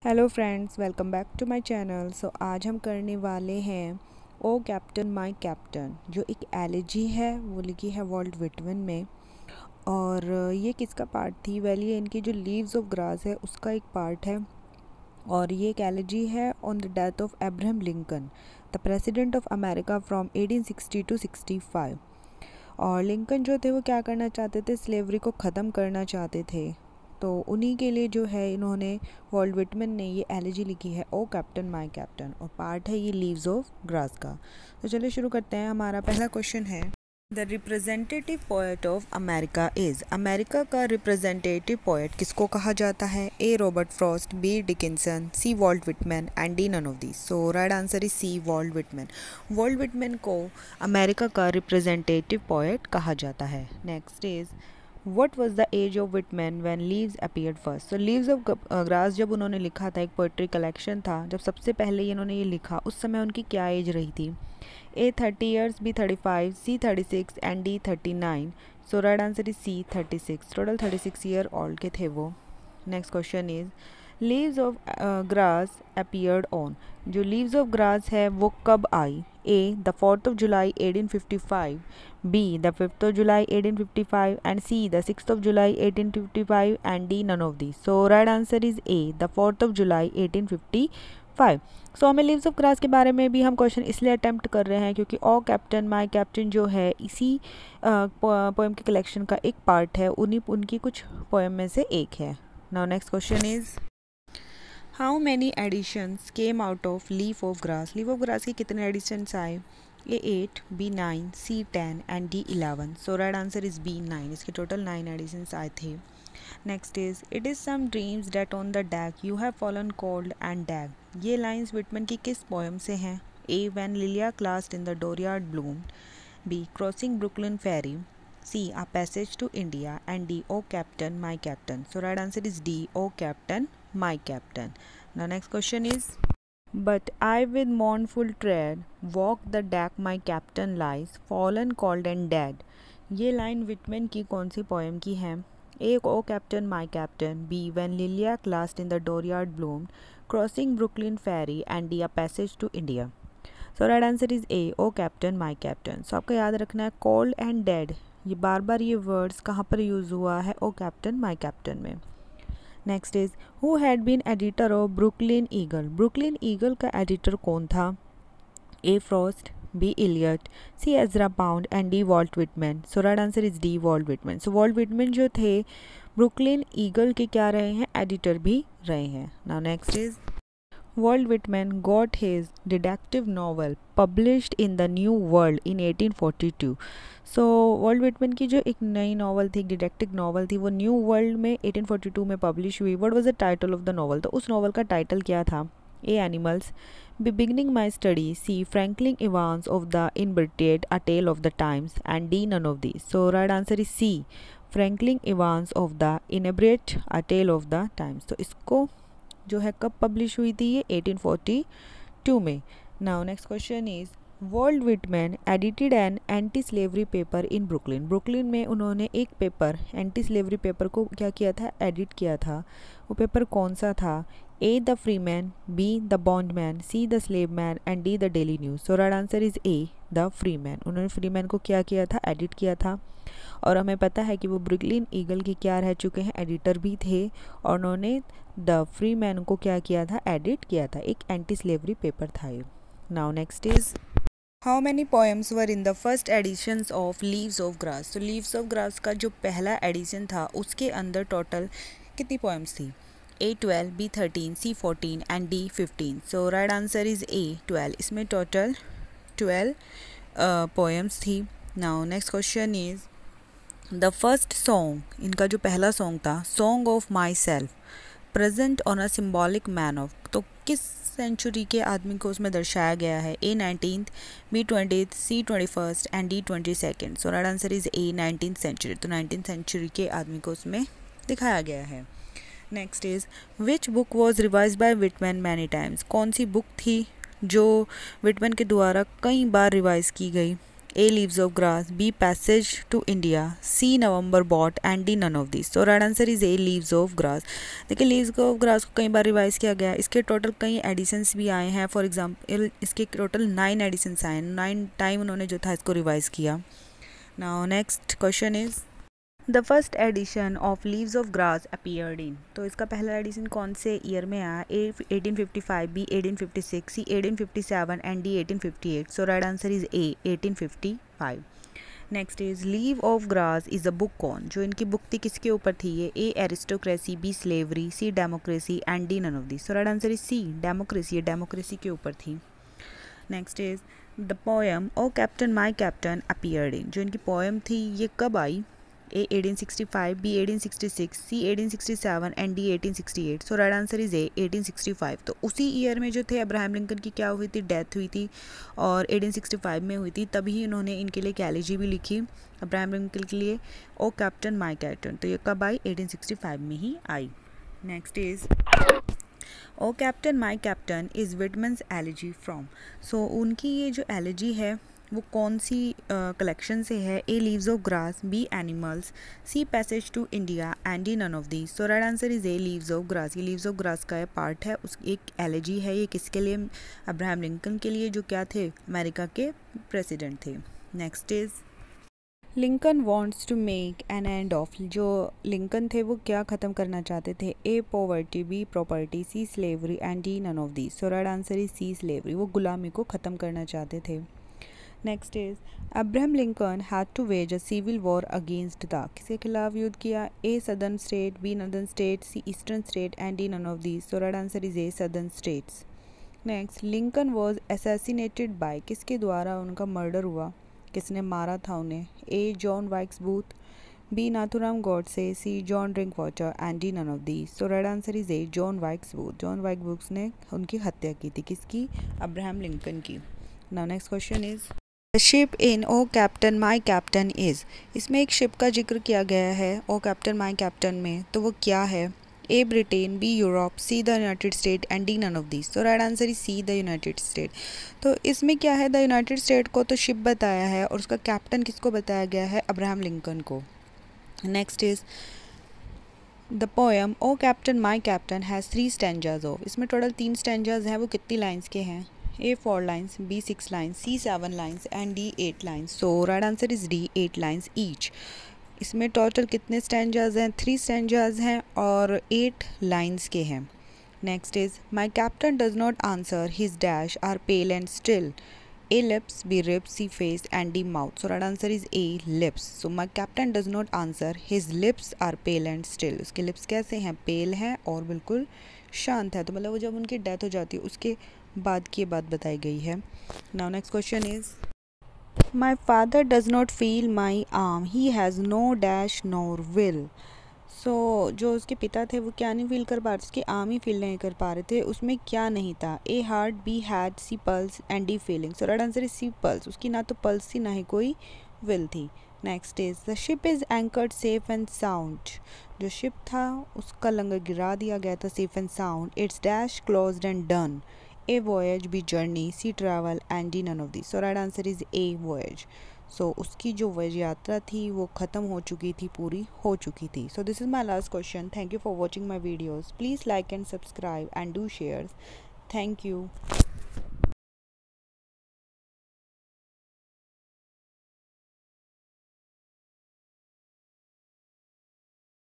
Hello friends, welcome back to my channel. आज हम करने वाले हैं ओ कैप्टन माय कैप्टन, जो एक एलिजी है वो लिखी है वॉल्ट विटमन में। और ये किसका पार्ट थी? वेल, ये इनकी जो लीव्स ऑफ ग्रास है उसका एक पार्ट है। और ये एक एलिजी है on the death of Abraham Lincoln, the president of America from 1860 to 65। और लिंकन जो थे वो क्या करना चाहते थे? स्लेवरी को ख़त्म करना चाहते थे। तो उन्हीं के लिए जो है इन्होंने वॉल्ट विटमन ने ये एलिजी लिखी है ओ कैप्टन माय कैप्टन, और पार्ट है ये लीव्स ऑफ ग्रास का। तो चलिए शुरू करते हैं। हमारा पहला क्वेश्चन है, the representative poet of America is. America का रिप्रेजेंटेटिव पोएट किसको कहा जाता है? A Robert Frost, B Dickinson, C Walt Whitman and D none of these. So right answer is C Walt Whitman. Walt Whitman को America का representative poet कहा जाता है। Next is, what was the age of Whitman when leaves appeared first. So leaves of grass जब उन्होंने लिखा था, एक पोइट्री कलेक्शन था, जब सबसे पहले इन्होंने ये लिखा उस समय उनकी क्या एज रही थी? A 30 years, B 35, C 36 and D 39। So right answer is C 36। Total 36 year old के थे वो। Next question is, leaves of grass appeared on. जो लीव्स ऑफ ग्रास है वो कब आई? A the 4th of July 1855, B the 5th of July 1855 and C the 6th of July 1855 and D none of the. So right answer is A the 4th of July 1855। सो हमें leaves of grass के बारे में भी हम question इसलिए attempt कर रहे हैं क्योंकि ओ कैप्टन माय कैप्टन जो है इसी पोएम के कलेक्शन का एक पार्ट है, उनकी कुछ पोएम में से एक है। Now next question is, how many editions came out of leaf of grass. Leaf of grass के कितने एडिशंस आए? A 8, B 9, C 10 and D 11। So right answer is B 9। इसके टोटल 9 एडिशंस आए थे। Next is, it is some dreams that on the deck you have fallen cold and dead. ये lines Whitman की किस poem से हैं? ए when लिलिया last in the dooryard bloomed, B crossing Brooklyn ferry, C a passage to India and D O captain my captain. So right answer is D O captain my captain. Now next question is, but I with mournful tread walk the deck my captain lies fallen cold and dead। ये line Whitman की कौन सी poem की है? A O captain my captain, B when लिलिया last in the dooryard bloomed, crossing Brooklyn ferry and D a passage to India. So right answer is A O captain my captain. So आपको याद रखना है cold and dead, ये बार बार ये words कहाँ पर use हुआ है? ओ कैप्टन माय कैप्टन में। Next is, who had been editor of Brooklyn Eagle. Brooklyn Eagle का एडिटर कौन था? A Frost, B Eliot, C Ezra Pound and D Walt Whitman. So right answer is D Walt Whitman. So Walt Whitman जो थे Brooklyn eagle के क्या रहे हैं? Editor भी रहे हैं। Now next is, Walt Whitman got his detective novel published in the New World in 1842। So Walt Whitman की जो एक नई नॉवल थी, एक डिटेक्टिव नॉवल थी, वो न्यू वर्ल्ड में 1842 में पब्लिश हुई। What was the title of the novel? तो उस नॉवल का टाइटल क्या था? A animals, B beginning my study, C Franklin Evans of the inverted a tale of the times and D none of these. So right answer is C Franklin Evans of the inebriate a tale of the times. तो इसको जो है कब publish हुई थी? ये 1842 में। Now next question is, Walt Whitman edited an anti slavery paper in Brooklyn. Brooklyn में उन्होंने एक पेपर, एंटी स्लेवरी पेपर को क्या किया था? एडिट किया था। वो पेपर कौन सा था? A the free man, B the bond man, C the slave man and D the daily news. So right answer is A the free man. उन्होंने फ्री मैन को क्या किया था? एडिट किया था। और हमें पता है कि वो ब्रुकलिन ईगल के क्या रह चुके हैं? एडिटर भी थे। और उन्होंने द फ्री मैन को क्या किया था? एडिट किया था। एक एंटी स्लेवरी पेपर था ये। Now next is, how many poems were in the first editions of leaves of grass. तो लीव्स ऑफ ग्रास का जो पहला एडिशन था उसके अंदर टोटल कितनी पोएम्स थी? A 12, B 13, C 14 and D 15। So right answer is A 12। इसमें टोटल 12 पोएम्स थी। Now next question is, the first song, इनका जो पहला सॉन्ग था, song of my self, present on a symbolic man of. तो किस century के आदमी को उसमें दर्शाया गया है? A 19th, B 20th, C 21st and D 22nd। So right answer is A 19th century. तो 19th सेंचुरी के आदमी को उसमें दिखाया गया है। Next is, which book was revise by Whitman many times. कौन सी बुक थी जो विटमैन के द्वारा कई बार रिवाइज की गई? A. Leaves of Grass, B. Passage to India, C. November Bought and D. None of these. So right answer is A. Leaves of Grass. देखिए लीव्स ऑफ ग्रास को कई बार रिवाइज किया गया है, इसके टोटल कई एडिशंस भी आए हैं। फॉर एग्जांपल इसके टोटल 9 एडिशंस आए हैं, 9 टाइम उन्होंने जो था इसको रिवाइज किया। Now next question is the first edition of leaves of grass appeared in. तो इसका पहला एडिशन कौन से ईयर में आया? A 1855, B 1856, C 1857 and D 1858। So right answer is A 1855। Next is leave of grass is a book कौन, जो इनकी बुक थी किसके ऊपर थी ये? A aristocracy, B slavery, C democracy and D none of this. So right answer is C democracy, ये democracy के ऊपर थी। Next is the poem O captain my captain appeared in, जो इनकी पोएम थी ये कब आई? A 1865, B 1866, C 1867 and D 1868। So right answer is A 1865। तो उसी ईयर में जो थे अब्राहम लिंकन की क्या हुई थी? डेथ हुई थी, और 1865 में हुई थी। तभी उन्होंने इनके लिए एक एलिजी भी लिखी अब्राहम लिंकन के लिए, ओ कैप्टन माई कैप्टन। तो ये कब आई? 1865 में ही आई। Next is O captain my captain is Whitman's elegy from. So उनकी ये जो एलिजी है वो कौन सी कलेक्शन से है? A leaves of grass, B animals, C passage to India and D none of these. So right answer is A leaves of grass. ये leaves of grass का पार्ट है, उस एक एलिजी है। ये किसके लिए? अब्राहम लिंकन के लिए, जो क्या थे? अमेरिका के प्रेसिडेंट थे। Next is Lincoln wants to make an end of. जो लिंकन थे वो क्या ख़त्म करना चाहते थे? A poverty, B property, C slavery and D none of these. So right answer is C slavery. वो गुलामी को ख़त्म करना चाहते थे। Next is Abraham Lincoln had to wage a civil war against the, किसके खिलाफ युद्ध किया? A southern state, B northern state, C eastern state and D none of these. So right answer is A southern states. Next Lincoln was assassinated by, किसके द्वारा उनका murder हुआ? किसने मारा था उन्हें? A John Wilkes Booth, B Nathuram Godse, C John drink water and D none of these. So right answer is A John Wilkes Booth. John Wilkes Booth ने उनकी हत्या की थी, किसकी? अब्राहम लिंकन की। Now next question is the ship in O captain my captain is. इसमें एक ship का जिक्र किया गया है ओ कैप्टन माई कैप्टन में, तो वो क्या है? A Britain, B Europe, C the United State and D none of this. तो right answer is C the United State. तो इसमें क्या है? द यूनाइटेड स्टेट को तो शिप बताया है, और उसका कैप्टन किसको बताया गया है? अब्राहम लिंकन को। Next is the poem O captain my captain has 3 stanzas of. इसमें टोटल 3 स्टैंजाज हैं, वो कितनी लाइन्स के हैं? A 4 lines, B 6 lines, C 7 lines and D 8 lines. So right answer is D 8 lines each. इसमें total कितने stanzas हैं? 3 stanzas हैं और 8 लाइन्स के हैं। Next is my captain does not answer his dash are pale and still. A lips, B ribs, C face and D mouth. So right answer is A lips. So my captain does not answer. His lips are pale and still. उसके lips कैसे हैं? पेल हैं और बिल्कुल शांत है। तो मतलब वो जब उनकी डेथ हो जाती है उसके बाद की बात बताई गई है। Now next question is my father does not feel my arm, he has no dash nor will. So जो उसके पिता थे वो क्या नहीं फील कर पा रहे, उसकी आर्म ही फील नहीं कर पा रहे थे। उसमें क्या नहीं था? A heart, B head, C pulse and D feeling. So right answer is C pulse. उसकी ना तो पल्स थी ना ही कोई विल थी। Next is the ship is anchored safe and sound. जो शिप था उसका लंगर गिरा दिया गया था safe and sound. It's dash closed and done. A voyage, B journey, C travel and D none of this. So right answer is A voyage. So उसकी जो वॉयज यात्रा थी वो ख़त्म हो चुकी थी, पूरी हो चुकी थी। So this is my last question. Thank you for watching my videos. Please like and subscribe and do share. Thank you.